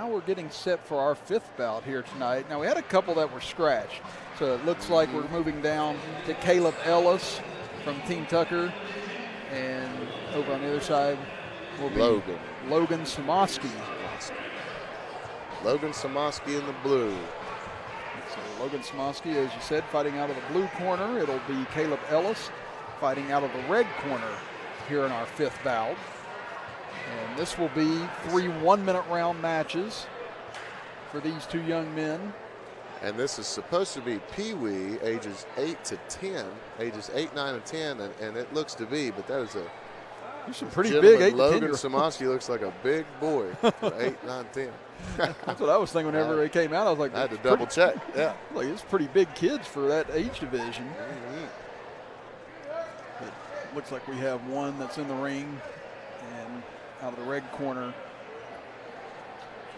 now we're getting set for our 5th bout here tonight. Now we had a couple that were scratched, so it looks like we're moving down to Caleb Ellis from Team Tucker, and over on the other side will be Logan Somoskey. Logan Somoskey in the blue. So Logan Somoskey, as you said, fighting out of the blue corner. It'll be Caleb Ellis fighting out of the red corner here in our 5th bout. And this will be 3 one-minute round matches for these 2 young men. And this is supposed to be Pee-wee, ages 8 to 10, ages 8, 9, and 10, and it looks to be, but that is a He's a pretty big 8 to 10. Logan Somoskey looks like a big boy for 8, 9, 10. That's what I was thinking whenever they came out. I was like, I had to double check. Yeah. Like, it's pretty big kids for that age division. It looks like we have one that's in the ring, and out of the red corner,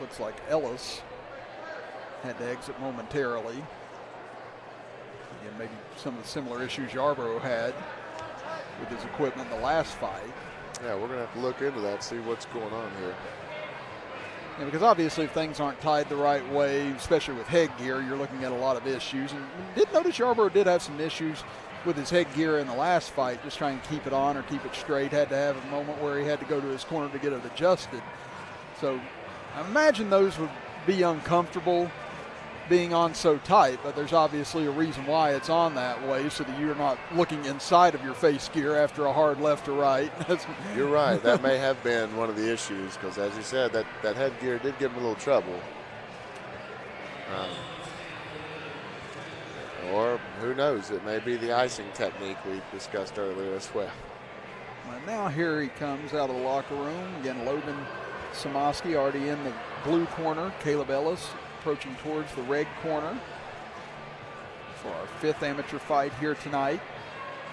looks like Ellis had to exit momentarily. Again, maybe some of the similar issues Yarborough had with his equipment in the last fight. Yeah, we're going to have to look into that, see what's going on here. Yeah, because obviously if things aren't tied the right way, especially with headgear, you're looking at a lot of issues. And we did notice Yarborough did have some issues with his headgear in the last fight, just trying to keep it on or keep it straight. Had to have a moment where he had to go to his corner to get it adjusted. So I imagine those would be uncomfortable being on so tight, but there's obviously a reason why it's on that way, so that you're not looking inside of your face gear after a hard left or right. You're right. That may have been one of the issues, because as you said, that headgear did give him a little trouble. Or who knows, it may be the icing technique we discussed earlier as well. Well, now here he comes out of the locker room. Again, Logan Somoskey already in the blue corner. Caleb Ellis approaching towards the red corner for our 5th amateur fight here tonight.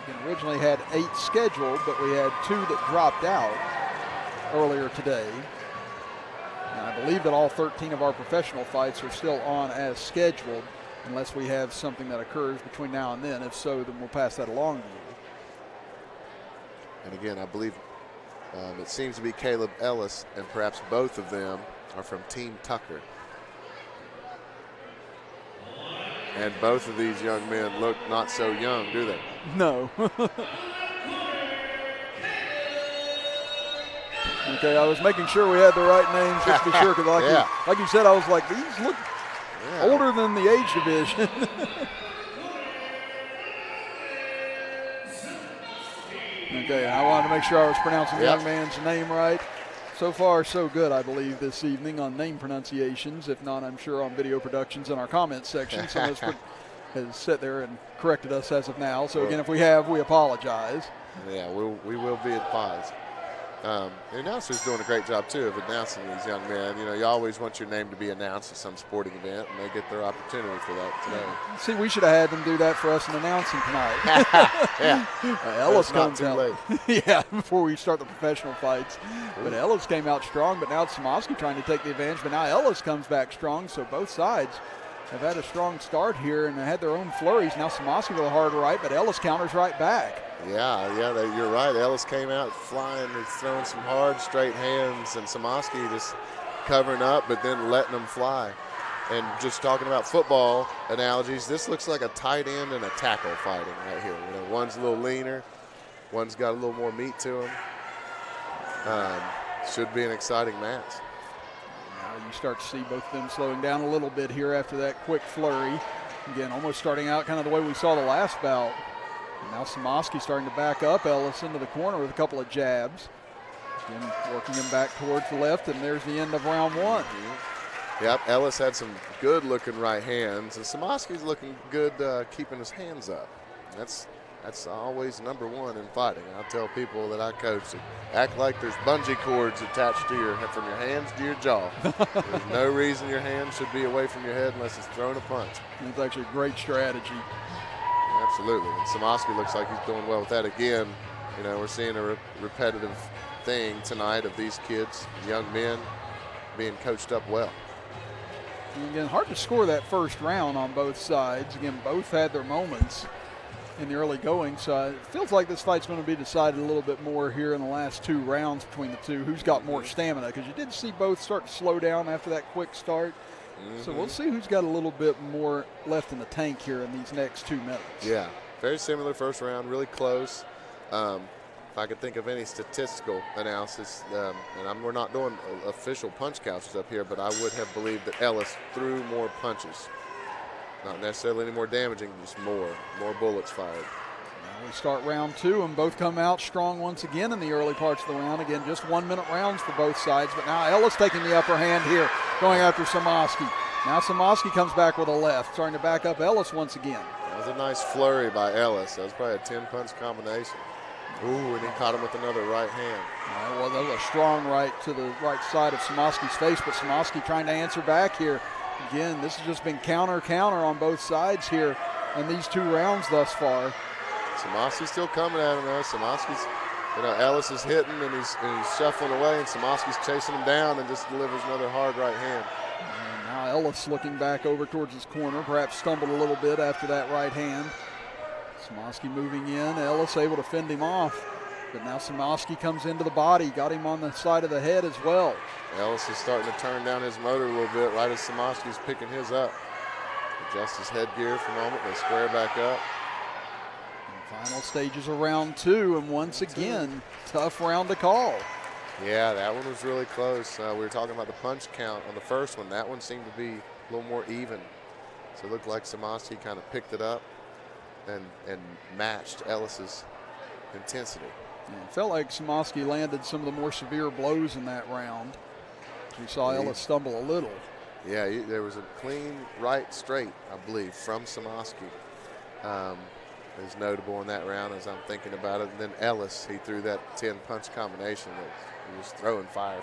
Again, originally had 8 scheduled, but we had 2 that dropped out earlier today. And I believe that all 13 of our professional fights are still on as scheduled, unless we have something that occurs between now and then. If so, then we'll pass that along to you. And again, I believe it seems to be Caleb Ellis, and perhaps both of them are from Team Tucker. And both of these young men look not so young, do they? No. Okay, I was making sure we had the right names just to be sure, because like you said, I was like, these look older than the age division. Okay, I wanted to make sure I was pronouncing the young man's name right. So far, so good, I believe, this evening on name pronunciations. If not, I'm sure on video productions in our comments section. Someone has sat there and corrected us as of now. So again, if we have, we apologize. Yeah, we will be advised. The announcer's doing a great job, too, of announcing these young men. You know, you always want your name to be announced at some sporting event, and they get their opportunity for that today. See, we should have had them do that for us in announcing tonight. Ellis comes out late. Yeah, before we start the professional fights. But Ellis came out strong, but now it's Somoskey trying to take the advantage. But now Ellis comes back strong, so both sides have had a strong start here and had their own flurries. Now Somoskey with a hard right, but Ellis counters right back. Yeah, you're right. Ellis came out flying and throwing some hard, straight hands, and Somoskey just covering up, but then letting them fly. And just talking about football analogies, this looks like a tight end and a tackle fighting right here. You know, one's a little leaner, one's got a little more meat to him. Should be an exciting match. Now you start to see both of them slowing down a little bit here after that quick flurry. Again, almost starting out kind of the way we saw the last bout. And now Somoskey starting to back up Ellis into the corner with a couple of jabs. Again, working him back towards the left, and there's the end of round 1. Yep, Ellis had some good-looking right hands, and Somoskey's looking good keeping his hands up. That's always number 1 in fighting. I tell people that I coach to act like there's bungee cords attached to from your hands to your jaw. There's no reason your hand should be away from your head unless it's throwing a punch. It's actually a great strategy. Absolutely, and Somoskey looks like he's doing well with that again. You know, we're seeing a repetitive thing tonight of these kids, young men, being coached up well. And again, hard to score that first round on both sides. Again, both had their moments. in the early going. So it feels like this fight's going to be decided a little bit more here in the last 2 rounds between the two. Who's got more stamina? Because you did see both start to slow down after that quick start. So we'll see who's got a little bit more left in the tank here in these next 2 minutes. Yeah, very similar first round, really close. If I could think of any statistical analysis, and we're not doing official punch couches up here, but I would have believed that Ellis threw more punches. Not necessarily any more damaging, just more bullets fired. Now we start round 2, and both come out strong once again in the early parts of the round. Again, just 1-minute rounds for both sides, but now Ellis taking the upper hand here, going after Somoskey. Now Somoskey comes back with a left, starting to back up Ellis once again. That was a nice flurry by Ellis. That was probably a 10-punch combination. Ooh, and he caught him with another right hand. Well, that was a strong right to the right side of Somoskey's face, but Somoskey trying to answer back here. Again, this has just been counter on both sides here in these 2 rounds thus far. Somoskey's still coming at him though. Somoskey's, Ellis is hitting and he's shuffling away, and Somoskey's chasing him down and just delivers another hard right hand. And now Ellis looking back over towards his corner, perhaps stumbled a little bit after that right hand. Somoskey moving in, Ellis able to fend him off. But now Somoskey comes into the body, got him on the side of the head as well. Ellis is starting to turn down his motor a little bit right as Somoskey's picking his up. Adjusts his headgear for a moment, they square back up. And final stages of round 2, and once again, tough round to call. Yeah, that one was really close. We were talking about the punch count on the first one. That one seemed to be a little more even. So it looked like Somoskey kind of picked it up and matched Ellis's intensity. Yeah, it felt like Somoskey landed some of the more severe blows in that round. We saw Ellis stumble a little. Yeah, there was a clean right straight, I believe, from Somoskey. Is notable in that round as I'm thinking about it. And then Ellis, he threw that 10-punch combination that he was throwing fire,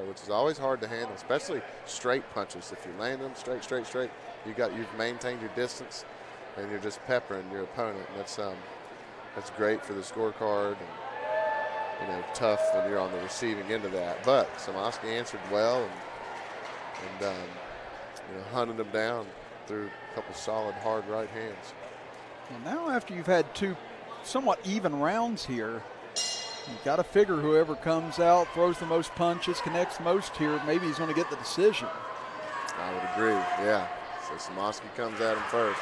which is always hard to handle, especially straight punches. If you land them straight, you've maintained your distance and you're just peppering your opponent. And that's great for the scorecard and tough when you're on the receiving end of that. But Somoskey answered well and hunted him down through a couple solid hard right hands. Well, now after you've had 2 somewhat even rounds here, you've got to figure whoever comes out, throws the most punches, connects most here, maybe he's going to get the decision. I would agree, yeah. So Somoskey comes at him first.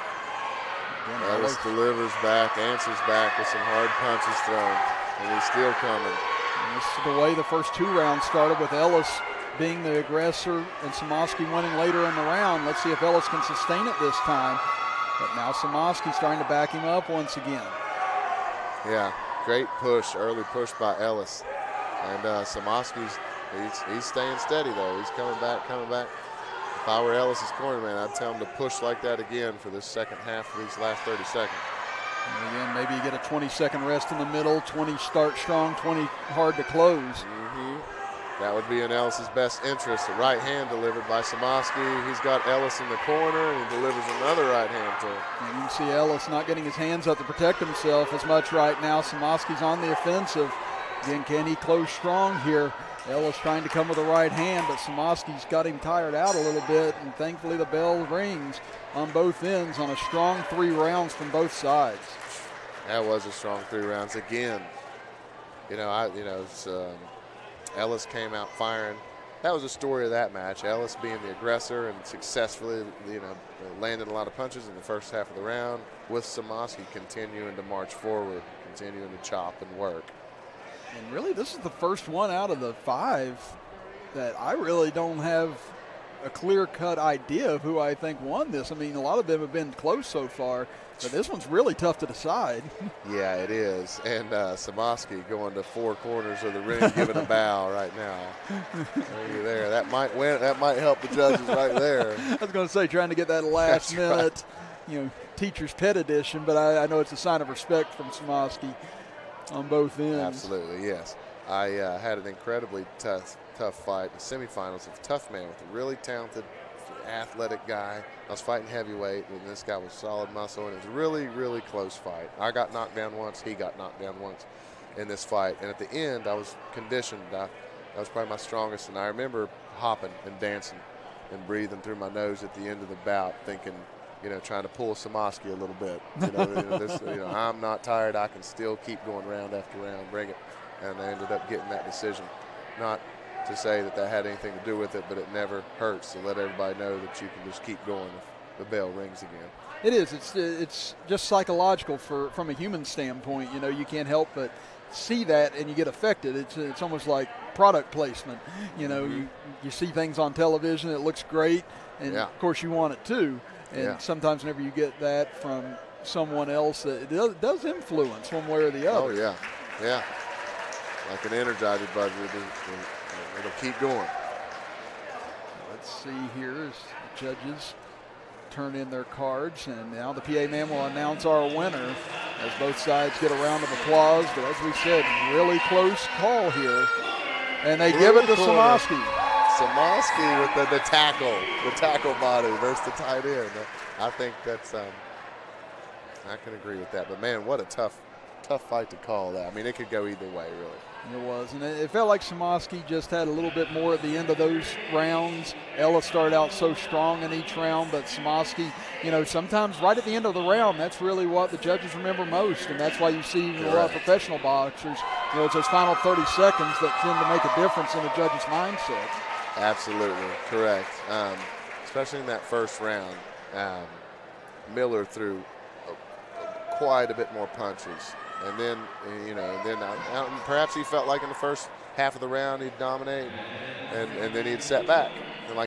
Ellis delivers back, answers back with some hard punches thrown, and he's still coming. And this is the way the first 2 rounds started, with Ellis being the aggressor and Somoskey winning later in the round. Let's see if Ellis can sustain it this time. But now Somoskey's trying to back him up once again. Yeah, great push, early push by Ellis. And Somoskey's, he's staying steady though. He's coming back. If I were Ellis's cornerman, I'd tell him to push like that again for this second half of these last 30 seconds. And again, maybe you get a 20-second rest in the middle, 20 start strong, 20 hard to close. That would be in Ellis's best interest. A right hand delivered by Somoskey. He's got Ellis in the corner, and he delivers another right hand to him. And you can see Ellis not getting his hands up to protect himself as much right now. Somoskey's on the offensive. Again, can he close strong here? Ellis trying to come with a right hand, but Somoskey's got him tired out a little bit, and thankfully the bell rings on both ends on a strong 3 rounds from both sides. That was a strong 3 rounds again. Ellis came out firing. That was the story of that match. Ellis being the aggressor and successfully, landing a lot of punches in the first half of the round, with Somoskey continuing to march forward, continuing to chop and work. And really, this is the first one out of the 5 that I really don't have a clear-cut idea of who I think won this. I mean, a lot of them have been close so far, but this one's really tough to decide. Yeah, it is. And Somoskey going to 4 corners of the ring, giving a bow right now. There, that might win. That might help the judges right there. I was going to say, trying to get that last minute, teacher's pet edition, but I know it's a sign of respect from Somoskey on both ends. Absolutely, yes. I had an incredibly tough fight in the semifinals of Tough Man with a really talented, athletic guy. I was fighting heavyweight, and this guy was solid muscle, and it was a really, really close fight. I got knocked down once, he got knocked down once in this fight, and at the end, I was conditioned. That was probably my strongest, and I remember hopping and dancing and breathing through my nose at the end of the bout, thinking, trying to pull Somoskey a little bit. I'm not tired. I can still keep going round after round, bring it. And I ended up getting that decision. Not to say that had anything to do with it, but it never hurts to let everybody know that you can just keep going if the bell rings again. It is. It's just psychological from a human standpoint. You can't help but see that, and you get affected. It's almost like product placement. You see things on television, it looks great, and of course you want it too. And sometimes whenever you get that from someone else, it does influence one way or the other. Oh, yeah. Like an Energizer buzzer, it'll keep going. Let's see here as the judges turn in their cards, and now the PA man will announce our winner as both sides get a round of applause. But as we said, really close call here, and they give it to Somoskey. Somoskey with the tackle body versus the tight end. I think that's I can agree with that. But man, what a tough fight to call that. I mean, it could go either way, really. It was, and it felt like Somoskey just had a little bit more at the end of those rounds. Ellis started out so strong in each round, but Somoskey, sometimes right at the end of the round, that's really what the judges remember most, and that's why you see a lot of professional boxers, it's those final 30 seconds that tend to make a difference in a judge's mindset. Absolutely, correct. Especially in that first round, Miller threw quite a bit more punches. And then, perhaps he felt like in the first half of the round he'd dominate, and then he'd set back. And like